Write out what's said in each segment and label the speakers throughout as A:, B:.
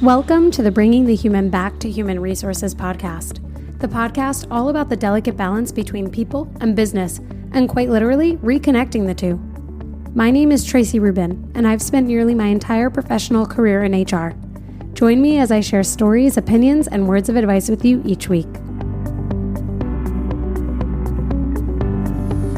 A: Welcome to the Bringing the Human Back to Human Resources podcast, the podcast all about the delicate balance between people and business, and quite literally reconnecting the two. My name is Traci Rubin, and I've spent nearly my entire professional career in HR. Join me as I share stories, opinions, and words of advice with you each week.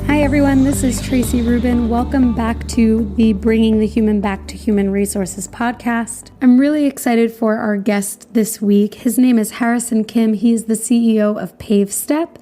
A: Hi everyone, this is Traci Rubin. Welcome back to the Bringing the Human Back to Human Resources podcast. I'm really excited for our guest this week. His name is Harrison Kim. He is the CEO of Pavestep,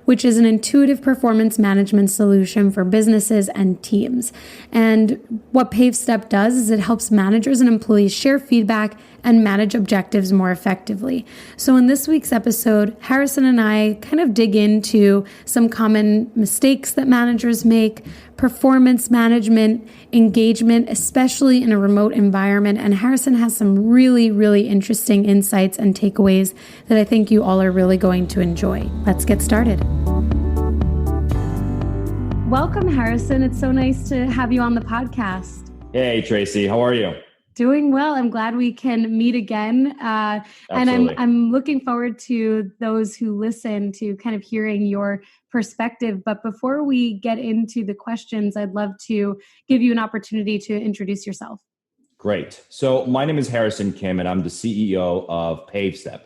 A: which is an intuitive performance management solution for businesses and teams. And what Pavestep does is it helps managers and employees share feedback and manage objectives more effectively. So in this week's episode, Harrison and I kind of dig into some common mistakes that managers make, performance management, engagement, especially in a remote environment. And Harrison has some really interesting insights and takeaways that I think you all are really going to enjoy. Let's get started. Welcome, Harrison. It's so nice to have you on the podcast.
B: Hey, Traci. How are you?
A: Doing well. I'm glad we can meet again. And I'm looking forward to those who listen to kind of hearing your perspective. But before we get into the questions, I'd love to give you an opportunity to introduce yourself.
B: Great. So my name is Harrison Kim, and I'm the CEO of Pavestep.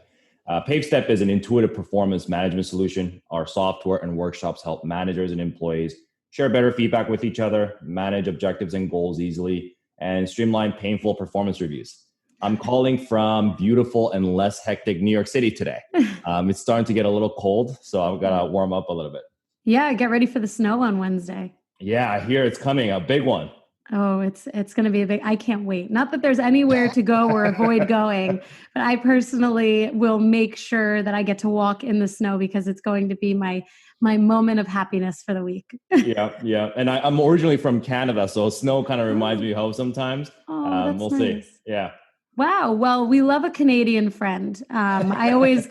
B: Pavestep is an intuitive performance management solution. Our software and workshops help managers and employees share better feedback with each other, manage objectives and goals easily, and streamline painful performance reviews. I'm calling from beautiful and less hectic New York City today. It's starting to get a little cold, so I've got to warm up a little bit.
A: Yeah, get ready for the snow on Wednesday.
B: Yeah, I hear it's coming, a big one.
A: Oh, it's going to be a big, I can't wait. Not that there's anywhere to go or avoid going, but I personally will make sure that I get to walk in the snow because it's going to be my moment of happiness for the week.
B: Yeah. And I'm originally from Canada, so snow kind of reminds me of home sometimes.
A: That's
B: we'll
A: nice.
B: see. Yeah.
A: Wow. Well, we love a Canadian friend. I always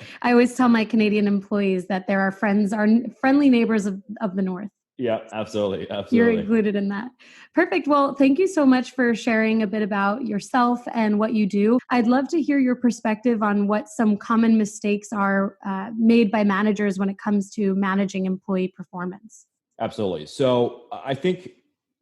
A: tell my Canadian employees that there are friendly neighbors of the North.
B: Yeah, absolutely.
A: You're included in that. Perfect. Well, thank you so much for sharing a bit about yourself and what you do. I'd love to hear your perspective on what some common mistakes are made by managers when it comes to managing employee performance.
B: Absolutely. So I think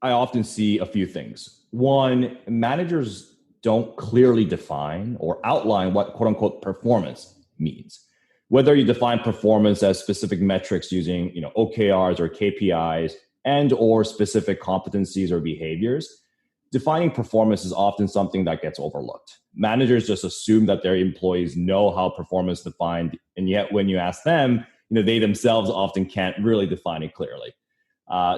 B: I often see a few things. One, managers don't clearly define or outline what quote unquote performance means. Whether you define performance as specific metrics using, OKRs or KPIs and or specific competencies or behaviors, defining performance is often something that gets overlooked. Managers just assume that their employees know how performance is defined, and yet when you ask them, they themselves often can't really define it clearly.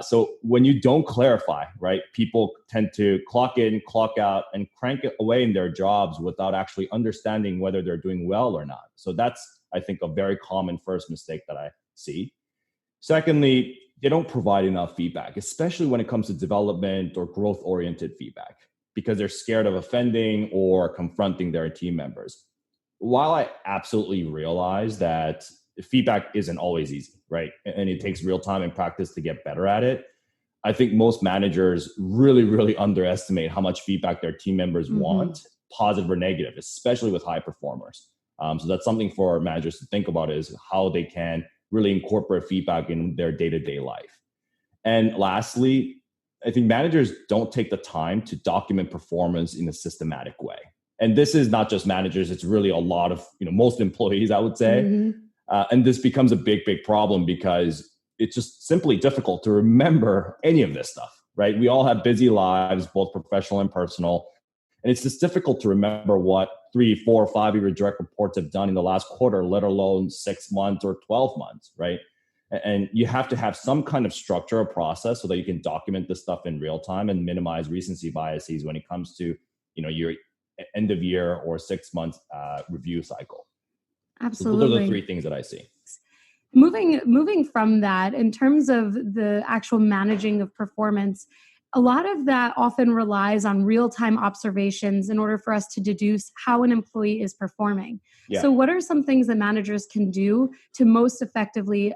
B: So when you don't clarify, right, people tend to clock in, clock out, and crank it away in their jobs without actually understanding whether they're doing well or not. So that's, I think, a very common first mistake that I see. Secondly, they don't provide enough feedback, especially when it comes to development or growth-oriented feedback, because they're scared of offending or confronting their team members. While I absolutely realize that feedback isn't always easy, right? And it takes real time and practice to get better at it. I think most managers really underestimate how much feedback their team members want, positive or negative, especially with high performers. So that's something for managers to think about, is how they can really incorporate feedback in their day-to-day life. And lastly, I think managers don't take the time to document performance in a systematic way. And this is not just managers, it's really a lot of, most employees, I would say. And this becomes a big problem because it's just simply difficult to remember any of this stuff, right? We all have busy lives, both professional and personal. And it's just difficult to remember what 3, 4, 5 of your direct reports have done in the last quarter, let alone 6 months or 12 months, right? And you have to have some kind of structure or process so that you can document this stuff in real time and minimize recency biases when it comes to, your end of year or 6 months review cycle.
A: Absolutely.
B: So those are the three things that I see.
A: Moving from that, in terms of the actual managing of performance, a lot of that often relies on real-time observations in order for us to deduce how an employee is performing. Yeah. So what are some things that managers can do to most effectively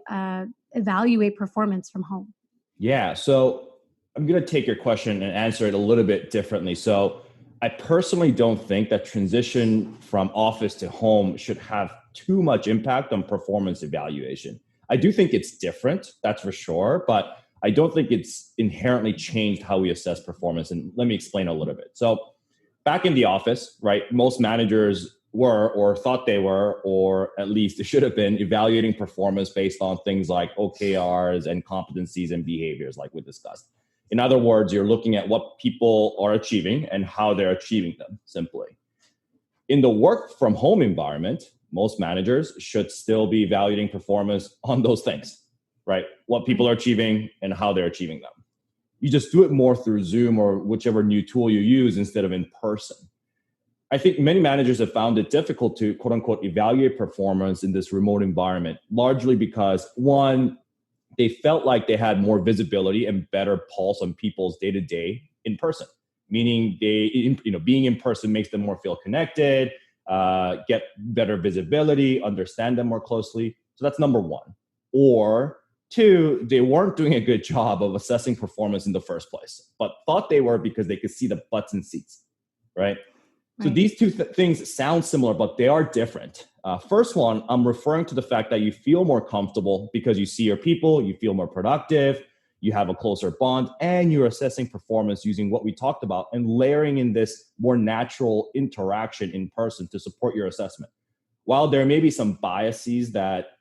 A: evaluate performance from home?
B: Yeah, so I'm going to take your question and answer it a little bit differently. So I personally don't think that transition from office to home should have too much impact on performance evaluation. I do think it's different, that's for sure, but I don't think it's inherently changed how we assess performance. And let me explain a little bit. So back in the office, right, most managers were or thought they were, or at least it should have been, evaluating performance based on things like OKRs and competencies and behaviors like we discussed. In other words, you're looking at what people are achieving and how they're achieving them, simply. In the work from home environment, most managers should still be evaluating performance on those things, right? What people are achieving and how they're achieving them. You just do it more through Zoom or whichever new tool you use instead of in person. I think many managers have found it difficult to, quote unquote, evaluate performance in this remote environment, largely because, one, they felt like they had more visibility and better pulse on people's day-to-day in person, meaning being in person makes them more feel connected, get better visibility, understand them more closely. So that's number one. Or two, they weren't doing a good job of assessing performance in the first place, but thought they were because they could see the butts and seats, right? So these two things sound similar, but they are different. First one, I'm referring to the fact that you feel more comfortable because you see your people, you feel more productive, you have a closer bond, and you're assessing performance using what we talked about and layering in this more natural interaction in person to support your assessment. While there may be some biases that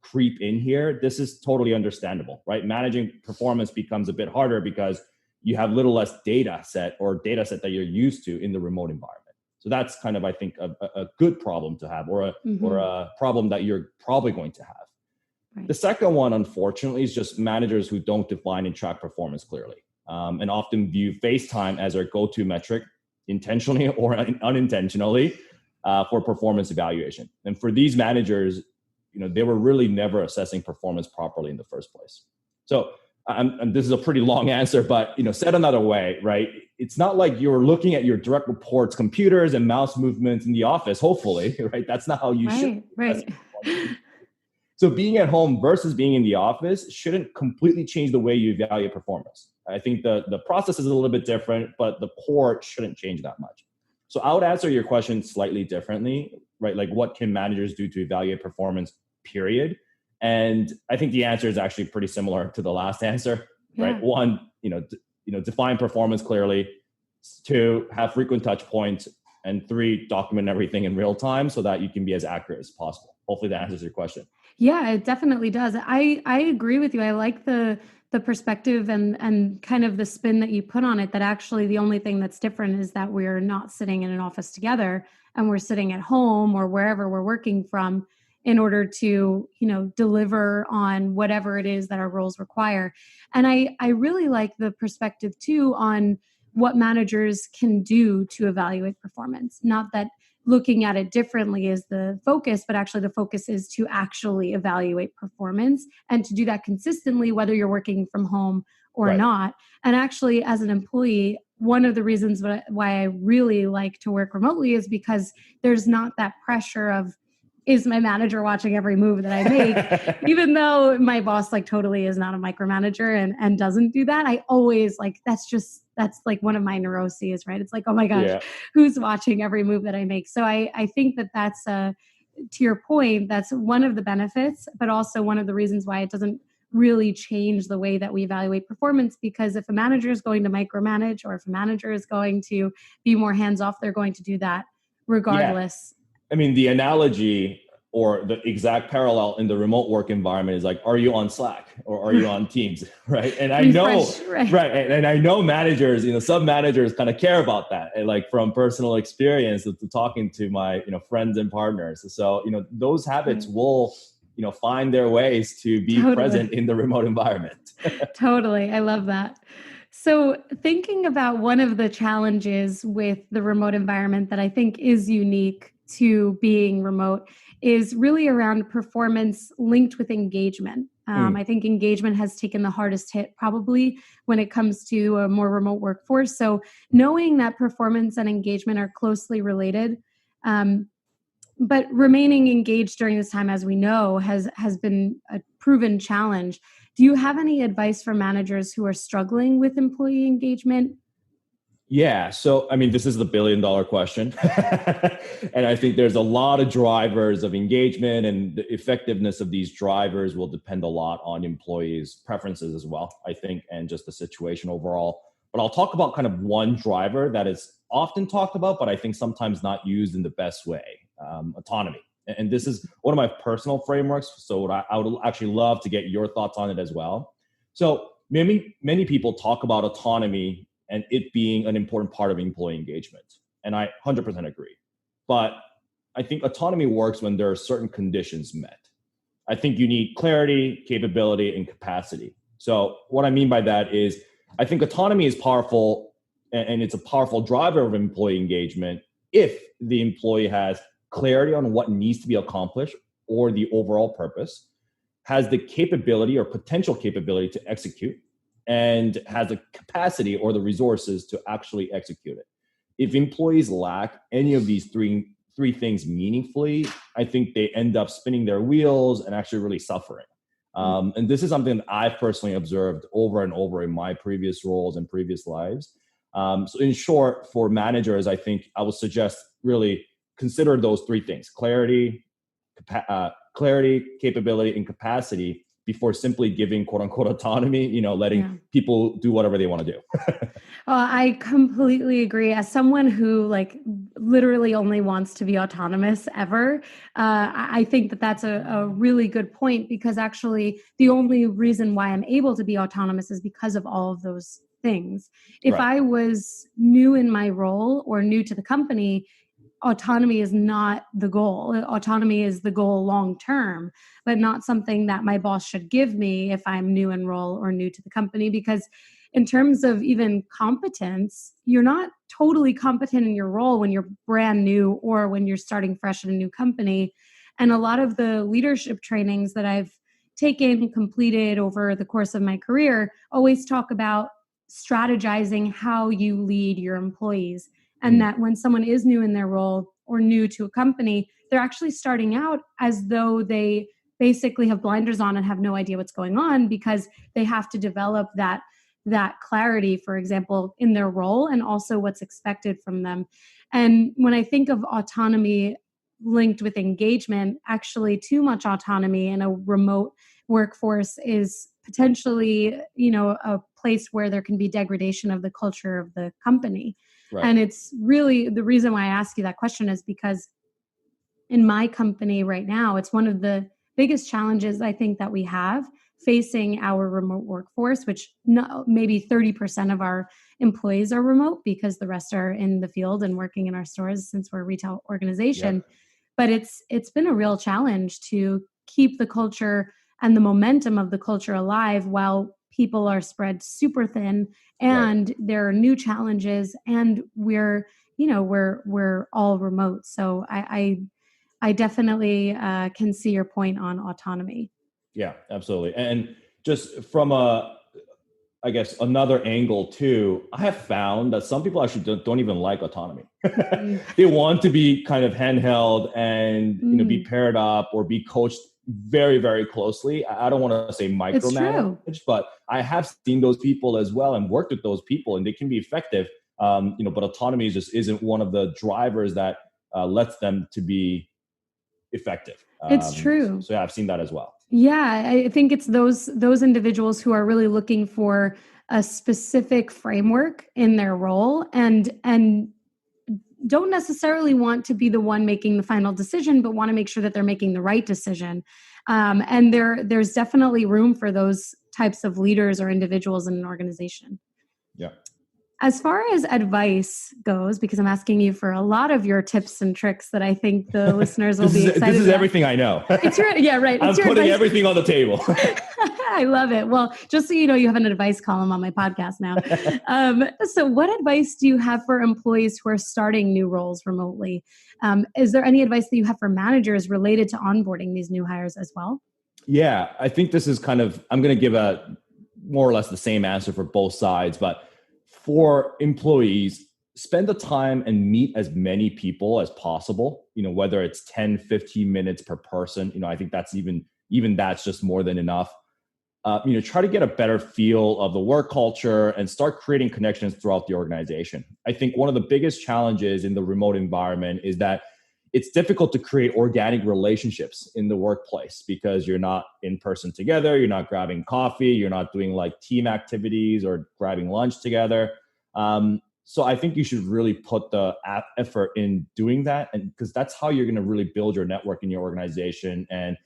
B: creep in here, this is totally understandable, right? Managing performance becomes a bit harder because you have little less data set that you're used to in the remote environment. So that's kind of, I think, a good problem to have, or a problem that you're probably going to have. Right. The second one, unfortunately, is just managers who don't define and track performance clearly, and often view FaceTime as their go-to metric, intentionally or unintentionally, for performance evaluation. And for these managers, they were really never assessing performance properly in the first place. So and this is a pretty long answer, but said another way, right? It's not like you're looking at your direct reports, computers, and mouse movements in the office. Hopefully, right? That's not how you should.
A: Right.
B: So being at home versus being in the office shouldn't completely change the way you evaluate performance. I think the process is a little bit different, but the core shouldn't change that much. So I would answer your question slightly differently, right? Like, what can managers do to evaluate performance, period? And I think the answer is actually pretty similar to the last answer, right? One, define performance clearly. Two, have frequent touch points. And three, document everything in real time so that you can be as accurate as possible. Hopefully that answers your question.
A: Yeah, it definitely does. I agree with you. I like the perspective and kind of the spin that you put on it, that actually the only thing that's different is that we're not sitting in an office together and we're sitting at home or wherever we're working from, in order to, deliver on whatever it is that our roles require. And I really like the perspective too on what managers can do to evaluate performance. Not that looking at it differently is the focus, but actually the focus is to actually evaluate performance and to do that consistently, whether you're working from home or not. And actually, as an employee, one of the reasons why I really like to work remotely is because there's not that pressure of, is my manager watching every move that I make? Even though my boss totally is not a micromanager and doesn't do that, I always that's one of my neuroses, right? It's like, oh my gosh, who's watching every move that I make? So I think that's to your point, that's one of the benefits, but also one of the reasons why it doesn't really change the way that we evaluate performance, because if a manager is going to micromanage or if a manager is going to be more hands-off, they're going to do that regardless.
B: I mean, the analogy or the exact parallel in the remote work environment is like, are you on Slack or are you on Teams, right? And I know, and I know managers, some managers kind of care about that, and like from personal experience to talking to my, friends and partners. So, those habits will, find their ways to be present in the remote environment.
A: Totally. I love that. So thinking about one of the challenges with the remote environment that I think is unique to being remote is really around performance linked with engagement. I think engagement has taken the hardest hit probably when it comes to a more remote workforce. So knowing that performance and engagement are closely related, but remaining engaged during this time, as we know, has been a proven challenge. Do you have any advice for managers who are struggling with employee engagement?
B: Yeah. So, I mean, this is the $1 billion question. And I think there's a lot of drivers of engagement, and the effectiveness of these drivers will depend a lot on employees' preferences as well, I think, and just the situation overall. But I'll talk about kind of one driver that is often talked about, but I think sometimes not used in the best way, autonomy. And this is one of my personal frameworks. So I would actually love to get your thoughts on it as well. So many people talk about autonomy and it being an important part of employee engagement. And I 100% agree. But I think autonomy works when there are certain conditions met. I think you need clarity, capability, and capacity. So what I mean by that is I think autonomy is powerful, and it's a powerful driver of employee engagement if the employee has clarity on what needs to be accomplished or the overall purpose, has the capability or potential capability to execute, and has the capacity or the resources to actually execute it. If employees lack any of these three things meaningfully, I think they end up spinning their wheels and actually really suffering. And this is something that I've personally observed over and over in my previous roles and previous lives. So in short, for managers, I think I would suggest really consider those three things: clarity, capability, and capacity, before simply giving quote unquote autonomy, letting people do whatever they want to do.
A: I completely agree. As someone who literally only wants to be autonomous ever, I think that that's a really good point, because actually the only reason why I'm able to be autonomous is because of all of those things. If
B: Right.
A: I was new in my role or new to the company, autonomy is not the goal. Autonomy is the goal long term, but not something that my boss should give me if I'm new in role or new to the company. Because in terms of even competence, you're not totally competent in your role when you're brand new or when you're starting fresh in a new company. And a lot of the leadership trainings that I've taken, completed over the course of my career, always talk about strategizing how you lead your employees. And that when someone is new in their role or new to a company, they're actually starting out as though they basically have blinders on and have no idea what's going on, because they have to develop that clarity, for example, in their role, and also what's expected from them. And when I think of autonomy linked with engagement, actually too much autonomy in a remote workforce is potentially, a place where there can be degradation of the culture of the company.
B: Right.
A: And it's really, the reason why I ask you that question is because in my company right now, it's one of the biggest challenges I think that we have facing our remote workforce, which maybe 30% of our employees are remote because the rest are in the field and working in our stores, since we're a retail organization.
B: Yep.
A: But it's been a real challenge to keep the culture and the momentum of the culture alive while people are spread super thin, and there are new challenges, and we're all remote. So I definitely can see your point on autonomy.
B: Yeah, absolutely. And just from I guess another angle too, I have found that some people actually don't even like autonomy. They want to be kind of handheld and be paired up or be coached very, very closely. I don't want to say micromanage, but I have seen those people as well and worked with those people, and they can be effective. But autonomy just isn't one of the drivers that lets them to be effective.
A: It's true.
B: So yeah, I've seen that as well.
A: Yeah, I think it's those individuals who are really looking for a specific framework in their role, and don't necessarily want to be the one making the final decision, but want to make sure that they're making the right decision. And there's definitely room for those types of leaders or individuals in an organization.
B: Yeah.
A: As far as advice goes, because I'm asking you for a lot of your tips and tricks that I think the listeners will be excited
B: This is
A: about.
B: everything I know.
A: Yeah, right.
B: I'm putting everything on the table.
A: I love it. Well, just so you know, you have an advice column on my podcast now. So what advice do you have for employees who are starting new roles remotely? Is there any advice that you have for managers related to onboarding these new hires as well?
B: Yeah, I think this is I'm going to give a more or less the same answer for both sides, but for employees, spend the time and meet as many people as possible, whether it's 10, 15 minutes per person. I think that's even that's just more than enough. try to get a better feel of the work culture and start creating connections throughout the organization. I think one of the biggest challenges in the remote environment is that it's difficult to create organic relationships in the workplace because you're not in person together, you're not grabbing coffee, you're not doing like team activities or grabbing lunch together. So I think you should really put the effort in doing that, and because that's how you're going to really build your network in your organization and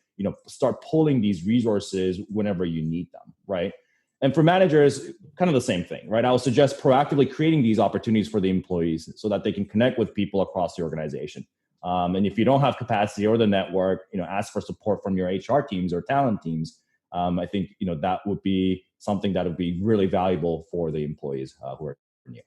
B: start pulling these resources whenever you need them, right? And for managers, kind of the same thing, right? I would suggest proactively creating these opportunities for the employees so that they can connect with people across the organization. And if you don't have capacity or the network, ask for support from your HR teams or talent teams. I think that would be something that would be really valuable for the employees who are new.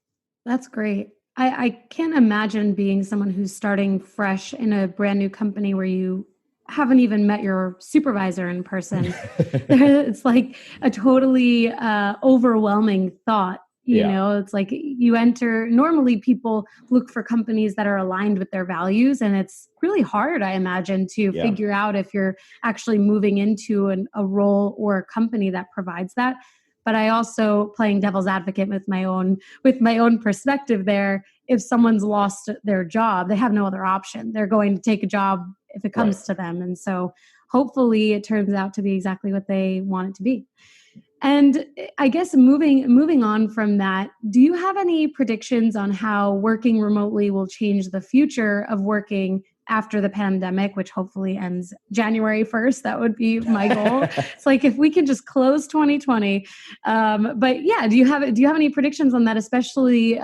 A: That's great. I can't imagine being someone who's starting fresh in a brand new company where you haven't even met your supervisor in person. It's like a totally overwhelming thought. It's like you enter, normally people look for companies that are aligned with their values. And it's really hard, I imagine, to figure out if you're actually moving into a role or a company that provides that. But I also, playing devil's advocate with my own perspective there, if someone's lost their job, they have no other option. They're going to take a job if it comes to them. And so hopefully it turns out to be exactly what they want it to be. And I guess moving on from that, do you have any predictions on how working remotely will change the future of working after the pandemic, which hopefully ends January 1st? That would be my goal. It's like if we can just close 2020. But yeah, do you have any predictions on that, especially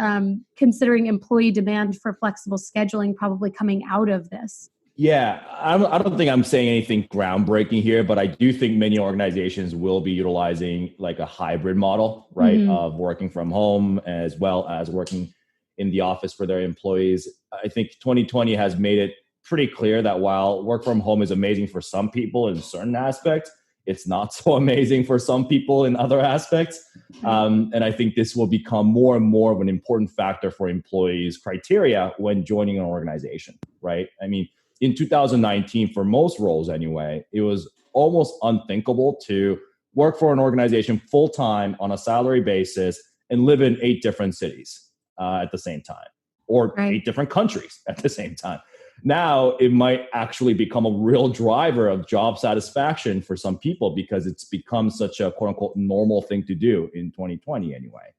A: considering employee demand for flexible scheduling probably coming out of this?
B: Yeah, I don't think I'm saying anything groundbreaking here, but I do think many organizations will be utilizing like a hybrid model, right, of working from home as well as working in the office for their employees. I think 2020 has made it pretty clear that while work from home is amazing for some people in certain aspects, it's not so amazing for some people in other aspects. And I think this will become more and more of an important factor for employees' criteria when joining an organization, right? I mean, in 2019, for most roles anyway, it was almost unthinkable to work for an organization full-time on a salary basis and live in 8 different cities at the same time, or 8 different countries at the same time. Now, it might actually become a real driver of job satisfaction for some people because it's become such a quote-unquote normal thing to do in 2020 anyway.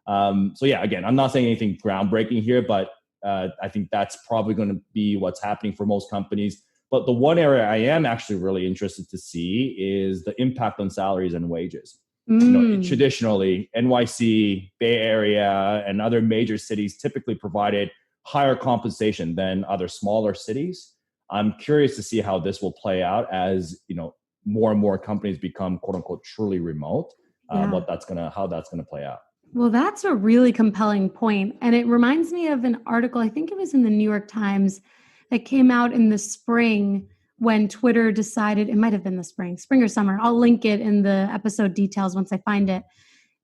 B: So yeah, again, I'm not saying anything groundbreaking here, but I think that's probably going to be what's happening for most companies. But the one area I am actually really interested to see is the impact on salaries and wages. Traditionally, NYC, Bay Area, and other major cities typically provided higher compensation than other smaller cities. I'm curious to see how this will play out as more and more companies become quote unquote truly remote. How that's gonna play out.
A: Well, that's a really compelling point. And it reminds me of an article, I think it was in the New York Times, that came out in the spring when Twitter decided, it might have been the spring or summer. I'll link it in the episode details once I find it,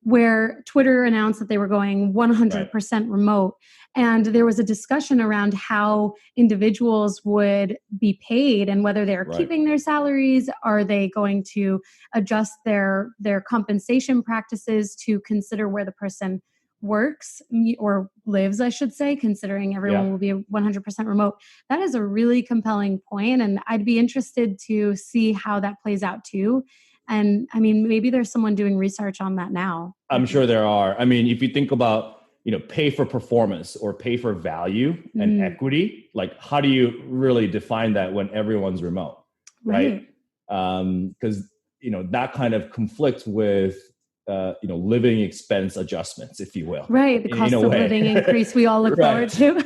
A: where Twitter announced that they were going 100% remote. And there was a discussion around how individuals would be paid and whether they're keeping their salaries. Are they going to adjust their compensation practices to consider where the person works or lives, I should say, considering everyone will be 100% remote? That is a really compelling point, and I'd be interested to see how that plays out too. And I mean, maybe there's someone doing research on that now.
B: I'm sure there are. I mean, if you think about, pay for performance or pay for value and equity, like how do you really define that when everyone's remote? Right. Because, that kind of conflicts with, living expense adjustments, if you will.
A: Right. The cost of living increase we all look forward to.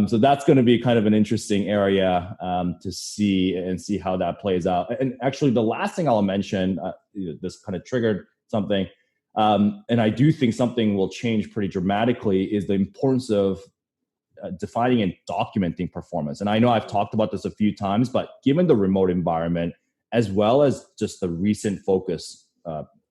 B: So that's going to be kind of an interesting area to see how that plays out. And actually, the last thing I'll mention, this kind of triggered something, and I do think something will change pretty dramatically, is the importance of defining and documenting performance. And I know I've talked about this a few times, but given the remote environment, as well as just the recent focus,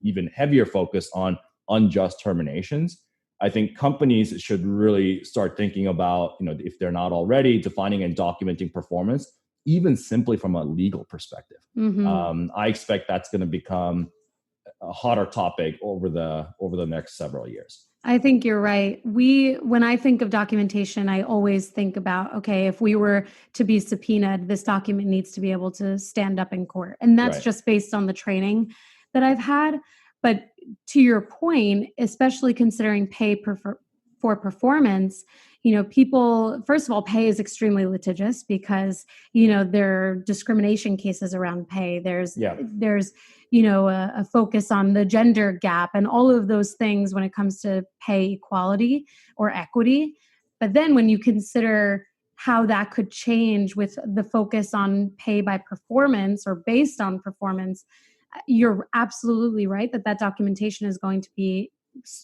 B: even heavier focus on unjust terminations, I think companies should really start thinking about, if they're not already, defining and documenting performance, even simply from a legal perspective. I expect that's going to become hotter topic over the next several years.
A: I think you're right. When I think of documentation, I always think about, okay, if we were to be subpoenaed, this document needs to be able to stand up in court. And that's just based on the training that I've had. But to your point, especially considering pay for performance, people, first of all, pay is extremely litigious because, there are discrimination cases around pay. There's a focus on the gender gap and all of those things when it comes to pay equality or equity. But then when you consider how that could change with the focus on pay by performance or based on performance, you're absolutely right that documentation is going to be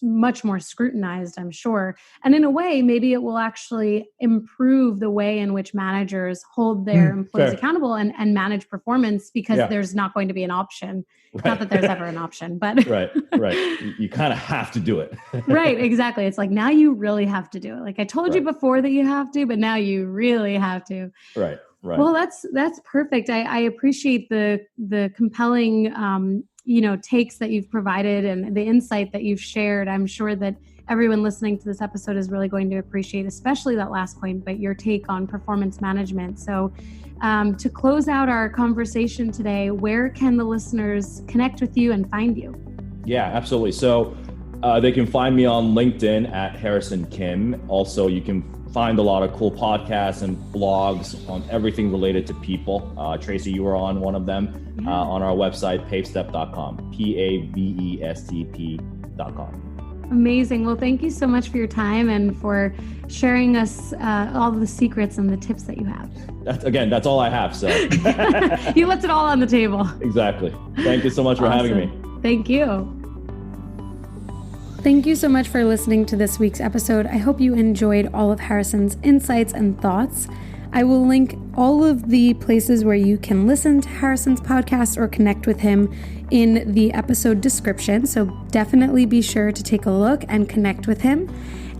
A: much more scrutinized, I'm sure. And in a way, maybe it will actually improve the way in which managers hold their employees accountable and manage performance because there's not going to be an option. Right. Not that there's ever an option, but
B: right. You kind of have to do it.
A: Right, exactly. It's like, now you really have to do it. Like I told you before that you have to, but now you really have to.
B: Right.
A: Well, that's perfect. I appreciate the compelling takes that you've provided and the insight that you've shared. I'm sure that everyone listening to this episode is really going to appreciate, especially that last point, but your take on performance management. So to close out our conversation today, where can the listeners connect with you and find you?
B: Yeah, absolutely. So they can find me on LinkedIn at Harrison Kim. Also, you can find a lot of cool podcasts and blogs on everything related to people. Traci, you were on one of them on our website, pavestep.com, pavestp.com.
A: Amazing. Well, thank you so much for your time and for sharing us all the secrets and the tips that you have.
B: That's all I have. So
A: you left it all on the table.
B: Exactly. Thank you so much for having me.
A: Thank you. Thank you so much for listening to this week's episode. I hope you enjoyed all of Harrison's insights and thoughts. I will link all of the places where you can listen to Harrison's podcast or connect with him in the episode description. So definitely be sure to take a look and connect with him.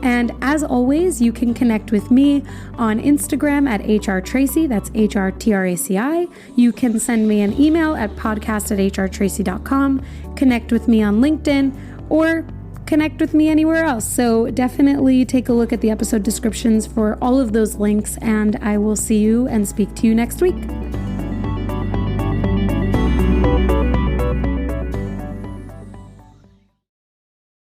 A: And as always, you can connect with me on Instagram at HRTraci, that's HRTRACI. You can send me an email at podcast@hrtraci.com, connect with me on LinkedIn, or connect with me anywhere else. So definitely take a look at the episode descriptions for all of those links, and I will see you and speak to you next week.